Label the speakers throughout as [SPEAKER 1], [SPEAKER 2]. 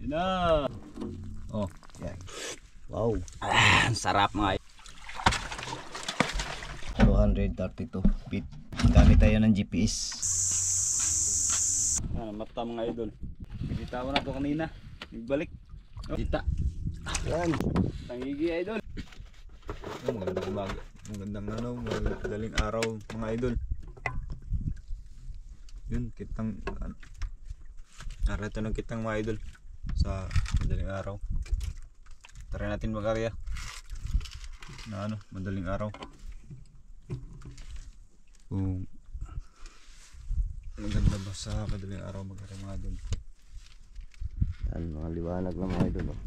[SPEAKER 1] Yun na. Oh,
[SPEAKER 2] Yan. Wow.
[SPEAKER 1] sarap mga
[SPEAKER 2] 232 feet. Gamit tayo ng GPS.
[SPEAKER 1] mata mga idol. Binitawan na to kanina. Nagbalik. Oh, kita.
[SPEAKER 2] Yan.
[SPEAKER 1] Tangigi idol.
[SPEAKER 3] Magandang umaga. Magandang madaling araw mga idol. Yun, kitang narito ng kitang mga idol sa madaling araw. Try natin mag-arya na madaling araw. Kung maganda ba sa madaling araw mag-arya mga idol.
[SPEAKER 2] Yan, mga liwanag ng mga idol. Oh.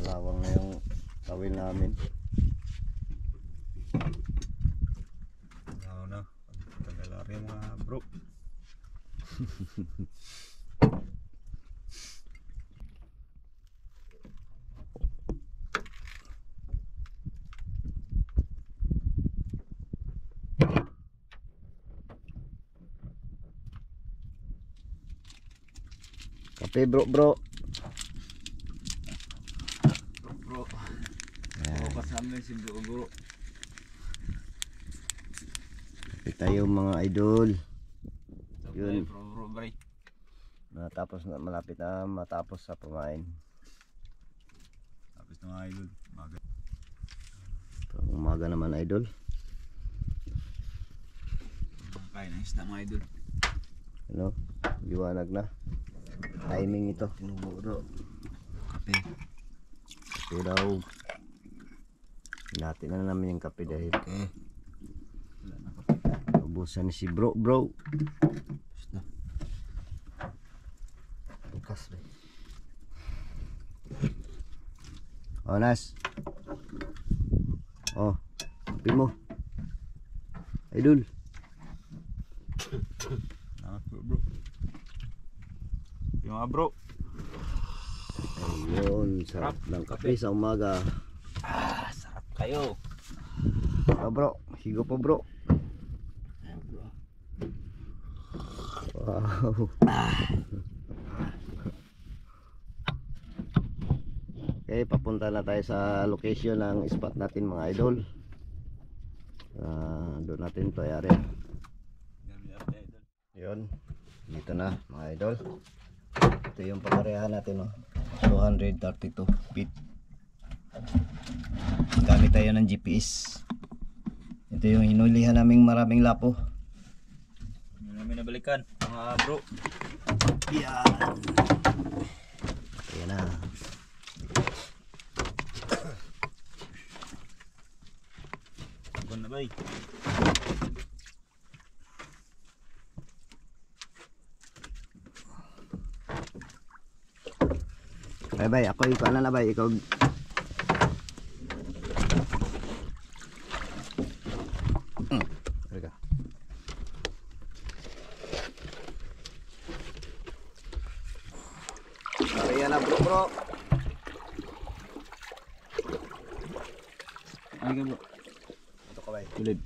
[SPEAKER 2] Lawang na yung tawil namin.
[SPEAKER 3] Ano na, tagal-arya mga bro.
[SPEAKER 2] Kape bro.
[SPEAKER 1] Bro. Kasama si bro.
[SPEAKER 2] Kape tayo mga idol. Yun.
[SPEAKER 1] Bro.
[SPEAKER 2] Natapos na, malapit na matapos sa pamain.
[SPEAKER 3] Tapos na mga idol.
[SPEAKER 2] Pang umaga naman idol.
[SPEAKER 1] Kain na isda mga idol.
[SPEAKER 2] Ano? Liwanag na. Timing ito. Tinuburo.
[SPEAKER 1] Kape.
[SPEAKER 2] Kape daw. Hinati na namin yung kape dahil ubusan ni si bro. Bukas ba? Oh, Nas. Oh, kape mo. Idol.
[SPEAKER 3] Bro. Yung mga bro.
[SPEAKER 2] Ayun, sarap ng kape sa umaga.
[SPEAKER 1] Sarap kayo.
[SPEAKER 2] Oh, bro, higo po bro. Wow. Okay, papunta na tayo sa location ng spot natin mga idol. Doon natin to area. Yun, dito na mga idol. Ito yung pakarehan natin, oh. 232 feet. Gamit tayo ng GPS. Ito yung hinulihan naming maraming lapo.
[SPEAKER 1] Hindi namin nabalikan mga bro.
[SPEAKER 2] Yan. Ayan na.
[SPEAKER 1] Buwan na bay.
[SPEAKER 2] Bay, ako ikaw na bay, ikaw. Teka. Ayan na bro.
[SPEAKER 1] Ay ka bro.
[SPEAKER 2] Ito ka bay.
[SPEAKER 1] Tulid.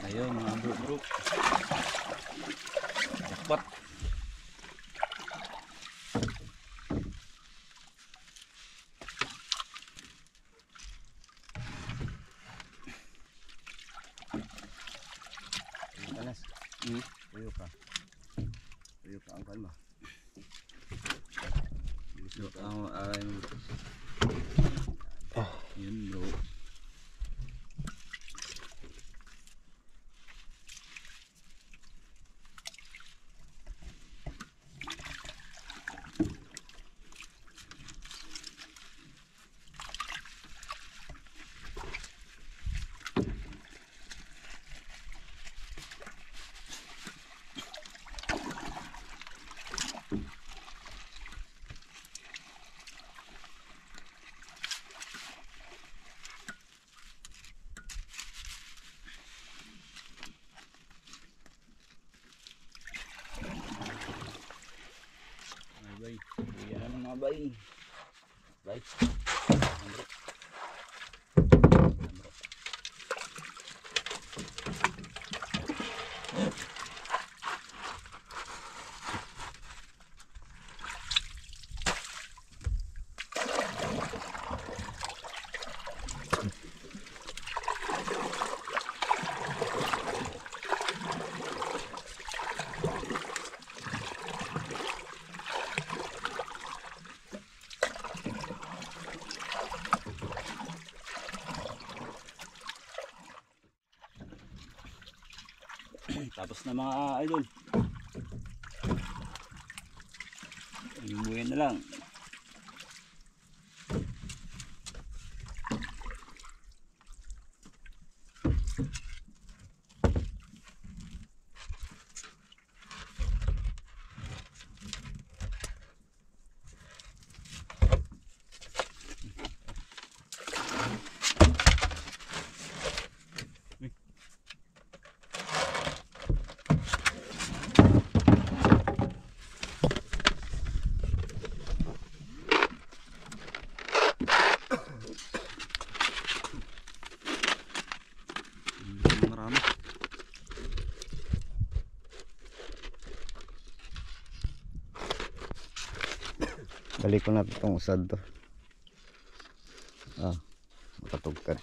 [SPEAKER 1] Ayun mga bro. Jackpot.
[SPEAKER 2] Panas. Tuyo ka ang kalma.
[SPEAKER 1] Ang yun bro. Yan na mga bay. Bay. Tapos na mga idol. Ibubuhin na lang. Marami.
[SPEAKER 2] Balik ko na itong usad to. Makatugkad.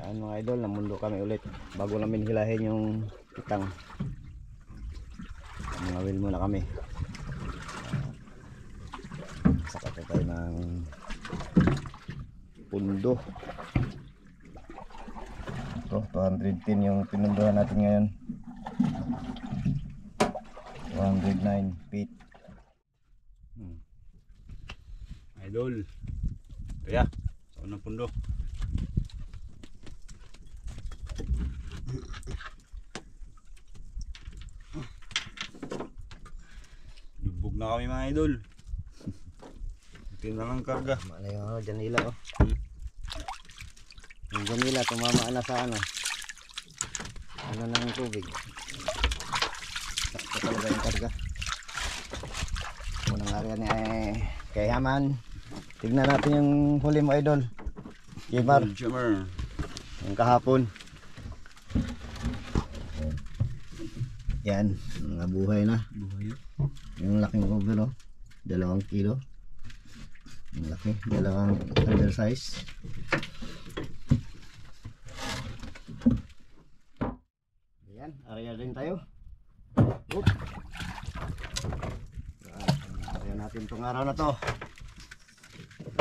[SPEAKER 2] Yan mga idol, namundo kami ulit bago namin hilahin yung pitang. Mangawil muna kami. Saka tayo ng pundo. Ito, 210 yung pinunduhan natin ngayon. 209 feet.
[SPEAKER 1] Idol. Kaya, sa unang pundo. Lubog na kami mga idol. Ito na lang ang karga.
[SPEAKER 2] Mana yung janila oh. Yung janila tumama na sa ano ng tubig. Sakto talaga yung karga. Unang area ni kay Haman. Tignan natin yung huli mo idol. Jemar. Yung kahapon. Yan, mga buhay na.
[SPEAKER 1] Buhay yun.
[SPEAKER 2] Yung laking over oh. 2 kilo. Yung laki, 2 undersize. Ayan, area din tayo. Oop. Area natin itong araw na to.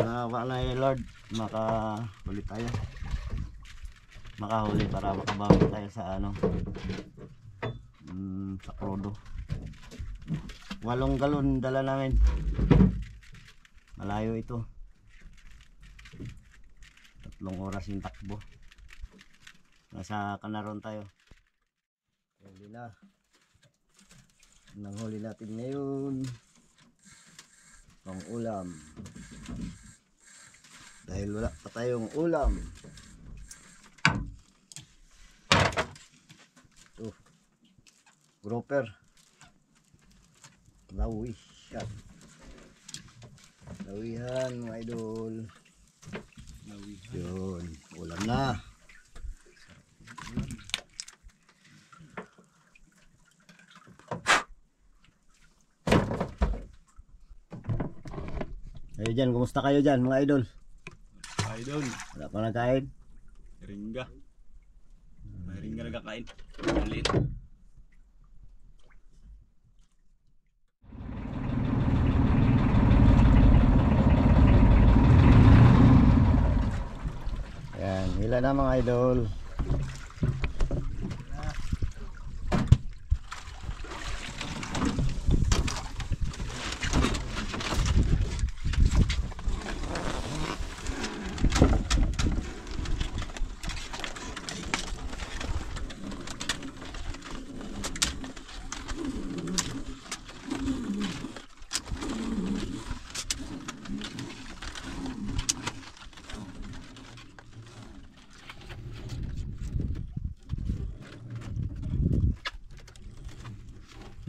[SPEAKER 2] Wala na Lord, makahuli tayo. Makahuli para makabawi tayo sa ano. Sa Prodo. 8 galon dala namin. Malayo ito. 3 oras yung takbo. Nasa Canaron tayo. Huli na. Nang huli natin ngayon. Pang ulam. Dahil wala pa tayong ulam. Ito. Grouper. Lawi. Shot. Lawihan mga idol. Yun. Ulam na. Kayo dyan, kumusta kayo dyan mga idol?
[SPEAKER 1] Idol.
[SPEAKER 2] Wala pa nagkain?
[SPEAKER 1] Ringga. May ringga nagkakain. Maliit.
[SPEAKER 2] Ayan, hila na mga idol.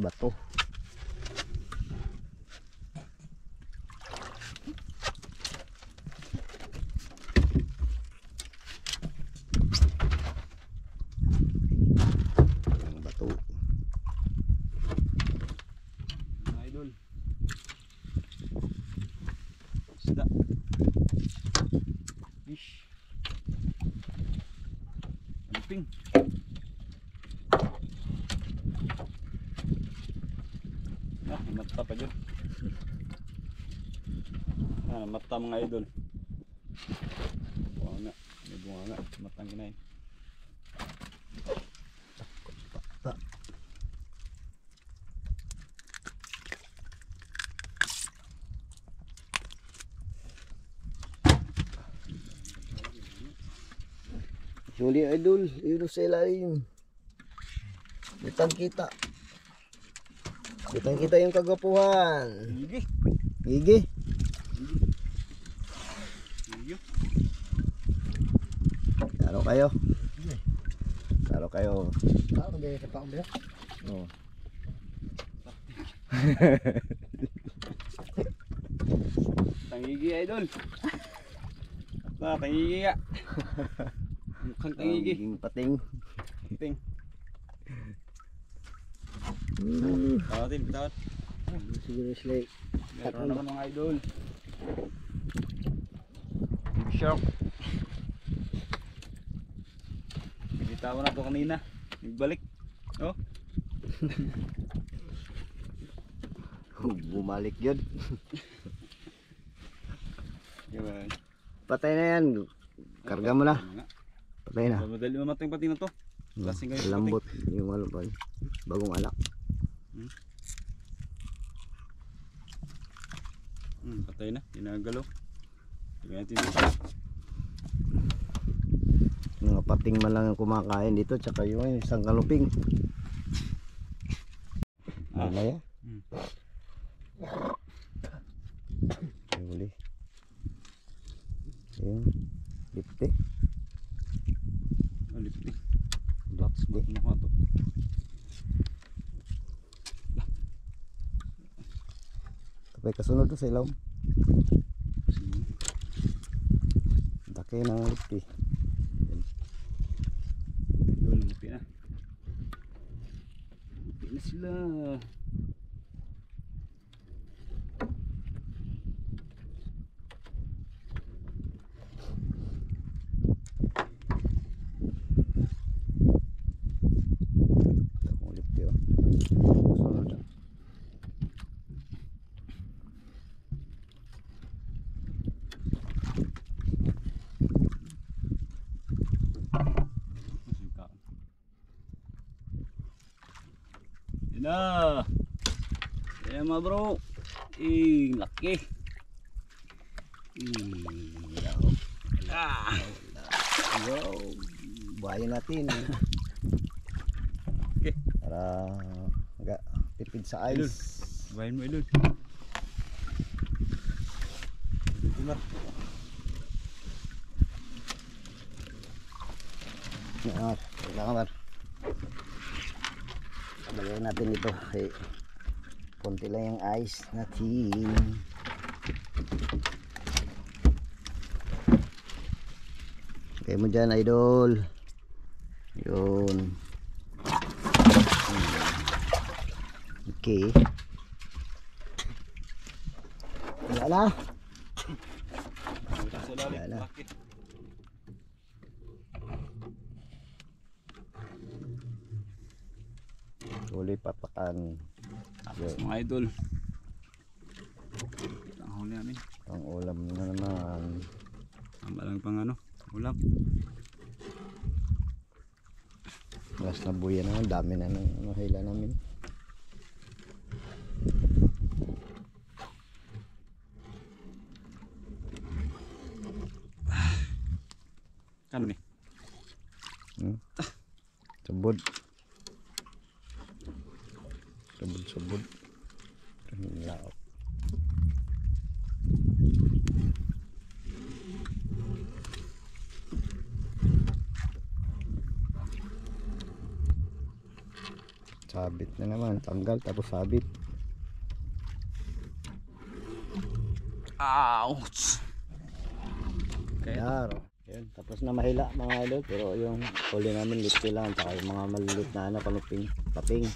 [SPEAKER 2] bato. Ang bato.
[SPEAKER 1] Mga idol. Isda. Fish. Amping. Ah, mata pa dyan. Ah, mata mga idol. Bunga nga. May bunga nga. Matang kinain.
[SPEAKER 2] Huli idol, yun sa ilalim. Kitang kita. Kitang kita yung kagapuhan.
[SPEAKER 1] Sige.
[SPEAKER 2] Gigi.
[SPEAKER 1] Sige.
[SPEAKER 2] Taro kayo. Taro kayo.
[SPEAKER 4] Tao ba sa taong ba?
[SPEAKER 2] Oh.
[SPEAKER 1] Tangigi idol. Ah, tangigi nga. Mukhang tangigi.
[SPEAKER 2] Ang pating.
[SPEAKER 1] Ting. Tawatin, tawat.
[SPEAKER 2] Siguro sila.
[SPEAKER 1] Meron naman mga idol. Big shark. Binitawan na to kanina. Nagbalik. Oh.
[SPEAKER 2] Bumalik yun.
[SPEAKER 1] Diba?
[SPEAKER 2] Patay na yan. Karga mo na. Patay na.
[SPEAKER 1] Madali mamatay yung pati na to. Lasing kayo.
[SPEAKER 2] Lambot. Yung ano pa. Bagong alak.
[SPEAKER 1] Patay na. Ginagalaw. Tignan natin dito.
[SPEAKER 2] Mga pating man lang ang kumakain dito. Tsaka yung isang kaluping.
[SPEAKER 1] Ah.
[SPEAKER 2] Ano ya? Huli. Yung lipte.
[SPEAKER 1] Alipti.
[SPEAKER 2] Lots
[SPEAKER 1] Ba't mukha to?
[SPEAKER 2] Kapag kasunod to sa ilaw.
[SPEAKER 1] Sige.
[SPEAKER 2] Daki ng lipte.
[SPEAKER 1] Idol, lupi na. Lupi na sila.
[SPEAKER 2] Akong lipte oh. Kasunod.
[SPEAKER 1] Yan na. Yan mga bro. Laki. Ah.
[SPEAKER 2] Wow. Buhayin natin.
[SPEAKER 1] Okay.
[SPEAKER 2] Para tipid sa
[SPEAKER 1] Idol.
[SPEAKER 2] ice.
[SPEAKER 1] Bahin mo idol.
[SPEAKER 2] Mar. Mar. Kailangan mar. Lagyan natin ito. Okay. Konti lang yung ice natin. Okay mo dyan idol. Yun. Okay. Wala na.
[SPEAKER 1] Sa lalim.
[SPEAKER 2] Yan na.
[SPEAKER 1] Laki.
[SPEAKER 2] Huli papakan.
[SPEAKER 1] Tapos mga idol. Ang huli namin.
[SPEAKER 2] Ang ulam na naman.
[SPEAKER 1] Tama lang pang ano. Ulam.
[SPEAKER 2] Mas nabuya naman. Dami na ng hila namin.
[SPEAKER 1] Kano ni?
[SPEAKER 2] Subod. Subod. Laot. Sabit na naman, tanggal tapos sabit.
[SPEAKER 1] Ouch!
[SPEAKER 2] Yaro. Yun, tapos na mahila mga idol, pero yung huli namin lipsi lang, tsaka yung mga maliliit na ano, panuping, paping.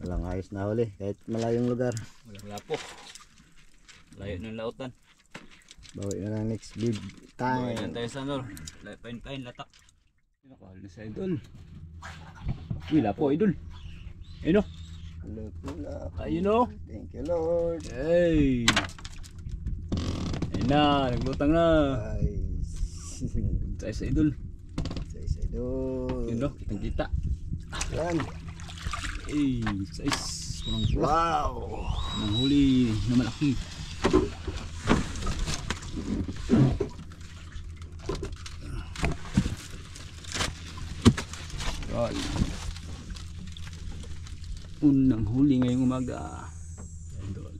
[SPEAKER 2] Walang ayos na huli, kahit malayong lugar.
[SPEAKER 1] Walang lapo. Layo ng lautan.
[SPEAKER 2] Bawi na lang next big
[SPEAKER 1] Bawi
[SPEAKER 2] time.
[SPEAKER 1] lang tayo sa nor. Pain latak. Nakahal na sa idol. Uy, lapo idol. Ayun o. Ayun o.
[SPEAKER 2] Thank you Lord.
[SPEAKER 1] Hey! Ayun na, naglutang na.
[SPEAKER 2] Nice.
[SPEAKER 1] Tayo sa idol.
[SPEAKER 2] Say idol.
[SPEAKER 1] Yun o, kitang kita.
[SPEAKER 2] Yan.
[SPEAKER 1] Hey, size. Kurang
[SPEAKER 2] Wow.
[SPEAKER 1] ng huli na malaki. Right. Unang huli ngayong umaga. Idol.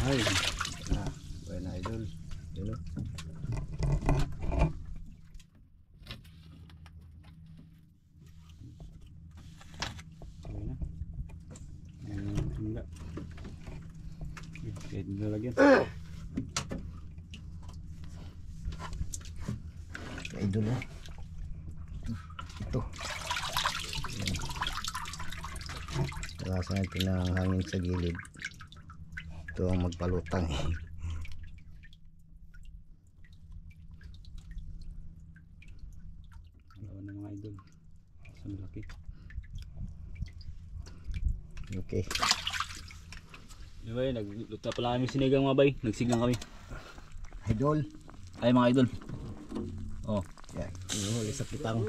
[SPEAKER 2] Ay. Buena idol. Yun o.
[SPEAKER 1] Enggak. Kayak dulu lagi.
[SPEAKER 2] Idol o. Ito. Lakas natin ng hangin sa gilid. Ito ang magpalutang eh.
[SPEAKER 1] Lawan ng mga idol. Sa malaki.
[SPEAKER 2] Okay.
[SPEAKER 1] Di ba yun, nagluta pala kami sinigang mga bay. Nagsigang kami.
[SPEAKER 2] Idol.
[SPEAKER 1] Ay mga idol. Oh.
[SPEAKER 2] Yan. Inuhuli sa pitang.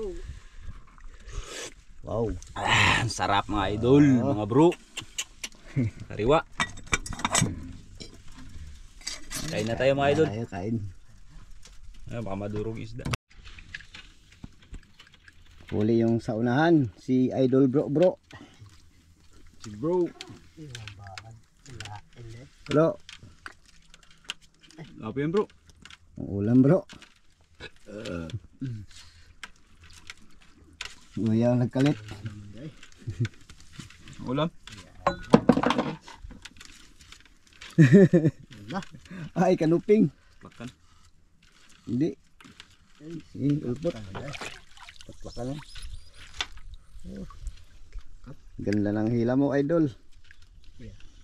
[SPEAKER 2] Wow.
[SPEAKER 1] Ah, sarap mga idol, mga bro. Kariwa. Kain na tayo mga idol.
[SPEAKER 2] Tayo kain.
[SPEAKER 1] Ay, baka madurog isda.
[SPEAKER 2] Huli yung sa unahan. Si Idol bro.
[SPEAKER 1] Si bro.
[SPEAKER 2] Bro.
[SPEAKER 1] Apa yan bro?
[SPEAKER 2] Ang ulam bro. Uyaw nagkalit.
[SPEAKER 1] Ulam?
[SPEAKER 2] Ay kanuping.
[SPEAKER 1] Pakan.
[SPEAKER 2] Hindi. Ulpot. Patpakan eh. Ganda ng hila mo idol.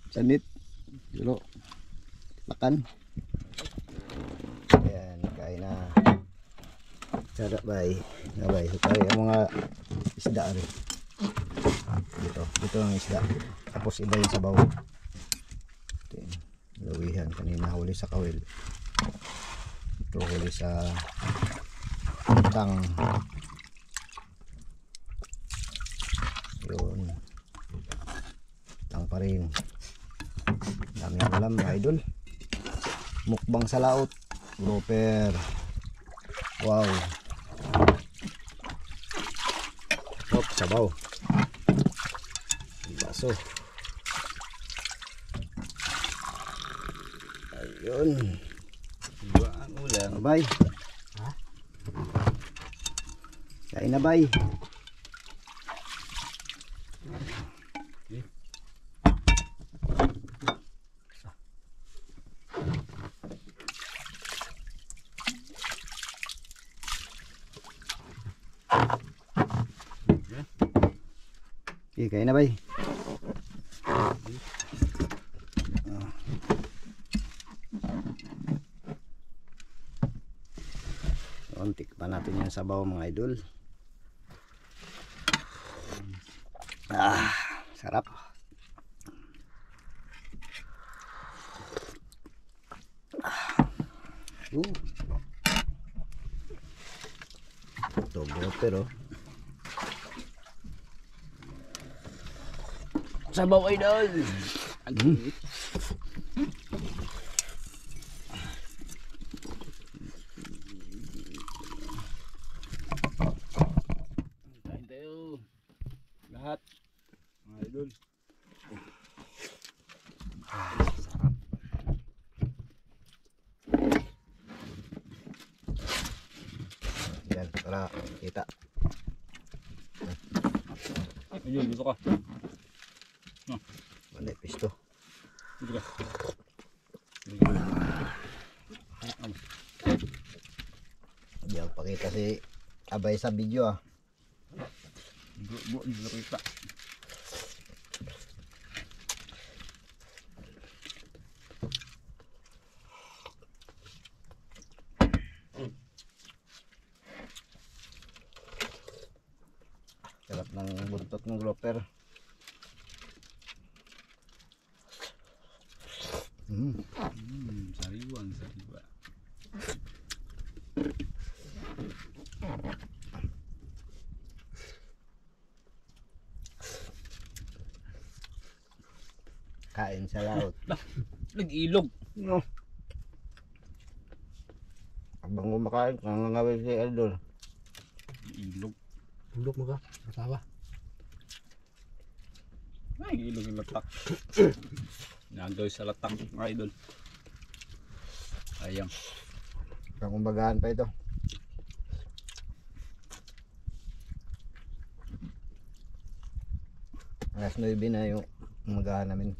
[SPEAKER 2] Sanit. Dilo. Pakan. Ayan, kain na. Sarap bay. Nabay. So tayo ang mga isda rin. Dito ang isda. Tapos iba yung sabaw. Ito yun. Lawihan. Kanina huli sa kawil. Ito huli sa tang. Yun. Tang pa rin. Dami ang ulam mga idol. Mukbang sa laot. Grouper. Wow. Hop, sabaw. Baso. Ayun.
[SPEAKER 1] Iba ang ulam.
[SPEAKER 2] Bay. Kain na bay. Kain na bay. Tikman natin yung sabaw mga idol. Sarap. Ito grouper oh.
[SPEAKER 1] Sabaw idol. Mga idol.
[SPEAKER 2] Sarap. Yan, para kita.
[SPEAKER 1] Ayun, dito ka.
[SPEAKER 2] Mali, pisto.
[SPEAKER 1] Dito ka. Dito ka.
[SPEAKER 2] Hindi ako pakita si Abay sa video ah.
[SPEAKER 1] Bu, dito kita.
[SPEAKER 2] Sarap ng buntot ng grouper.
[SPEAKER 1] Sariwan, sariwa.
[SPEAKER 2] Kain sa laot.
[SPEAKER 1] Nag-ilog.
[SPEAKER 2] No. Abang kumakain, nangangawin si Eldor.
[SPEAKER 1] Ilog.
[SPEAKER 4] Bulok mo ka. Masawa.
[SPEAKER 1] Ay, ilog yung latak. Nagawin sa latak, mga idol. Ayang.
[SPEAKER 2] Pangkumbagaan pa ito. Alas 9 na yung umagahan namin.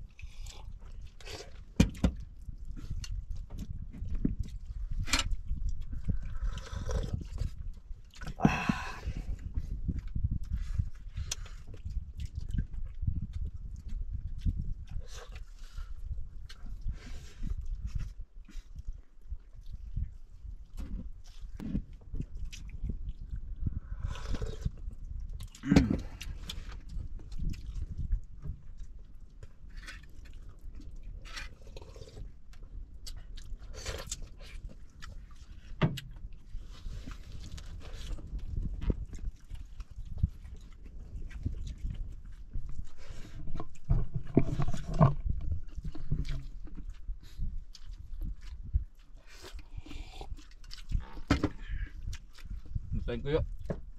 [SPEAKER 1] Punta tayong kuyo.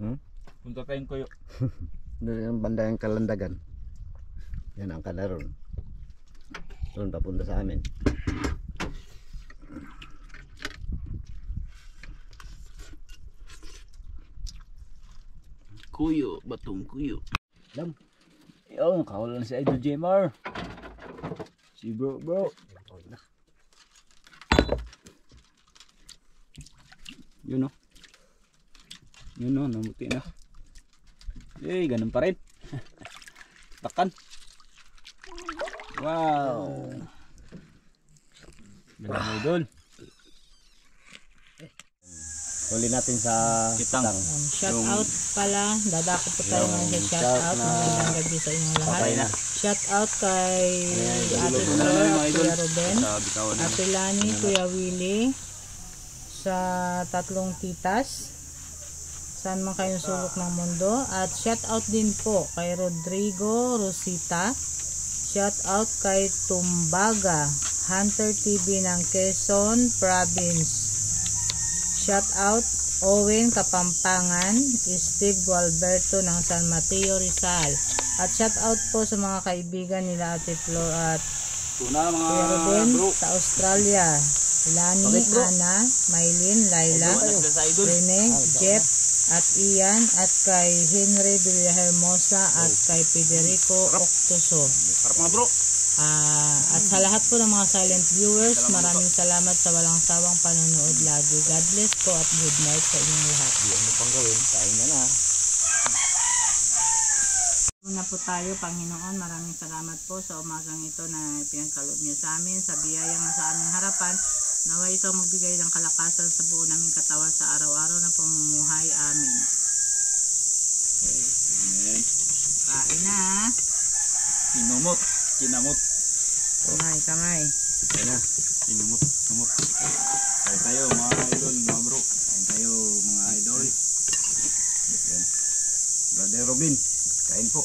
[SPEAKER 2] Hmm?
[SPEAKER 1] Punta tayong kuyo.
[SPEAKER 2] Doon yung banda yung Kalandagan. Yan ang kanaron. Doon papunta sa amin.
[SPEAKER 1] Kuyo, batong kuyo.
[SPEAKER 2] Dam.
[SPEAKER 1] Yo, nakawala na si Idol Jmar. Si bro. Yun o. Yun o, namuti na. Eh, ganun pa rin. Takan. Wow. Ganun mo idol.
[SPEAKER 2] Huli natin sa
[SPEAKER 1] Kitang.
[SPEAKER 5] Shout out pala, dadako po tayo ngayon sa shout out. Magandang gabi sa inyong lahat.
[SPEAKER 2] patay na.
[SPEAKER 5] Shout out kay Ate Flor at Kuya Ruben,
[SPEAKER 1] Sa bitawan na.
[SPEAKER 5] Ate Lani, Kuya Willie, sa tatlong titas, saan man kayong sulok ng mundo. At shout out din po kay Rodrigo Rosita. Shout out kay Tumbaga, Hunter TV ng Quezon Province. Shout out Owen Kapampangan, Steve Gualberto ng San Mateo Rizal. At shout out po sa mga kaibigan nila Ate Flor at
[SPEAKER 1] Tuna mga
[SPEAKER 5] Kuya Ruben
[SPEAKER 1] bro.
[SPEAKER 5] sa Australia. Lani, Ana, Maylin, Laila, Rene, Jeff, at Ian, at kay Henry Villahermosa, at kay Federico Octoso.
[SPEAKER 1] Harap mga bro.
[SPEAKER 5] At sa lahat po ng mga silent viewers, maraming salamat sa walang sawang panonood lagi. God bless po at good night sa inyong lahat.
[SPEAKER 2] Ano pang gawin? Kain na na.
[SPEAKER 5] Muna po tayo, Panginoon, maraming salamat po sa umagang ito na pinagkaloob niyo sa amin, sa biyayang nasa aming harapan. Nawa ito magbigay ng kalakasan sa buo naming katawan sa araw-araw na pamumuhay amin. Okay.
[SPEAKER 1] Amen.
[SPEAKER 5] Kain na.
[SPEAKER 1] Kinumot. Kinamot.
[SPEAKER 5] Kamay.
[SPEAKER 2] Kain na.
[SPEAKER 1] Kinumot. Kumot. Kain tayo mga idol, mga bro. Kain tayo mga idol. Yan. Brother Robin. Kain po.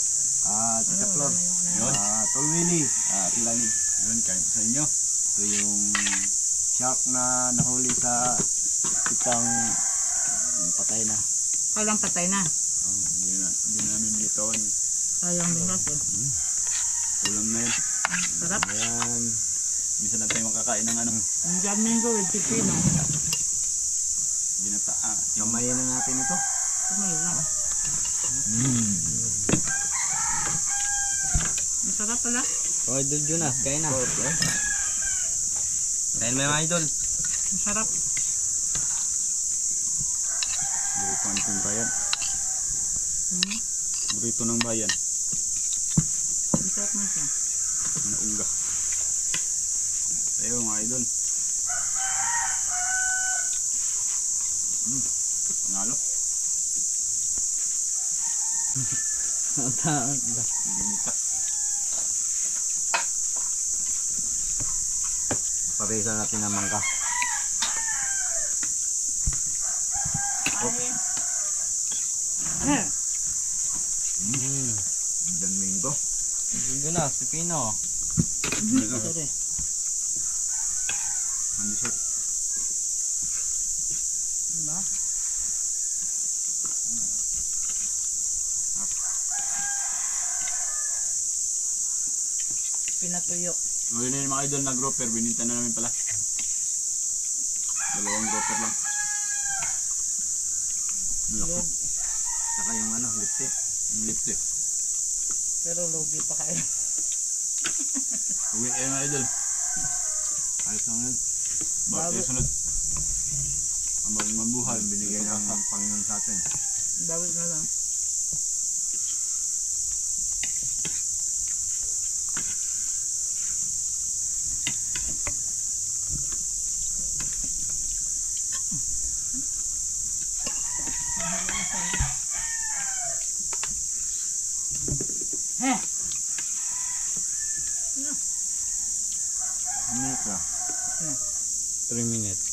[SPEAKER 1] Tita Flor. Yun. Tol Willie. Tilani. Yun, kain po sa inyo. Ito yung shark na nahuli sa itang patay na.
[SPEAKER 5] Kailang patay na.
[SPEAKER 1] Hindi namin litawan.
[SPEAKER 5] Sayang din kasi.
[SPEAKER 3] Ulam na yun.
[SPEAKER 5] Sarap.
[SPEAKER 3] Ayan. Minsan na tayo makakain ng ano.
[SPEAKER 5] Indian mango with pipino.
[SPEAKER 3] Binataan.
[SPEAKER 1] Kamayin na natin ito.
[SPEAKER 5] Kamay lang. Masarap pala.
[SPEAKER 2] Oh, Idol Jonas, kain na. Kain mo yung Idol.
[SPEAKER 5] Masarap.
[SPEAKER 3] Burrito ng ating bayan.
[SPEAKER 5] Hmm.
[SPEAKER 3] Burrito ng bayan.
[SPEAKER 5] Masarap man siya.
[SPEAKER 3] Naungga. Tayo mga idol. Panalo. Ginita.
[SPEAKER 2] Parisa natin ng mangga.
[SPEAKER 5] Eh.
[SPEAKER 1] Dan minggo.
[SPEAKER 2] Idol Jonas, pipino.
[SPEAKER 5] Sorry.
[SPEAKER 3] Ang dessert.
[SPEAKER 5] Diba? Pinatuyo.
[SPEAKER 3] Huli na yung mga idol na grouper. Bininta na namin pala. Dalawang grouper lang.
[SPEAKER 5] Log.
[SPEAKER 1] Saka yung ano, lipte.
[SPEAKER 3] Yung lipte.
[SPEAKER 5] Pero logi pa kayo.
[SPEAKER 3] Uwi kayo mga idol.
[SPEAKER 1] Ayos lang yun.
[SPEAKER 3] Bakit kayo sunod? Ang bagong mabuhay.
[SPEAKER 1] Binigay ng Panginoon sa atin.
[SPEAKER 5] Bawi na lang. Heh.
[SPEAKER 1] Ano ito?
[SPEAKER 2] 3 minutes.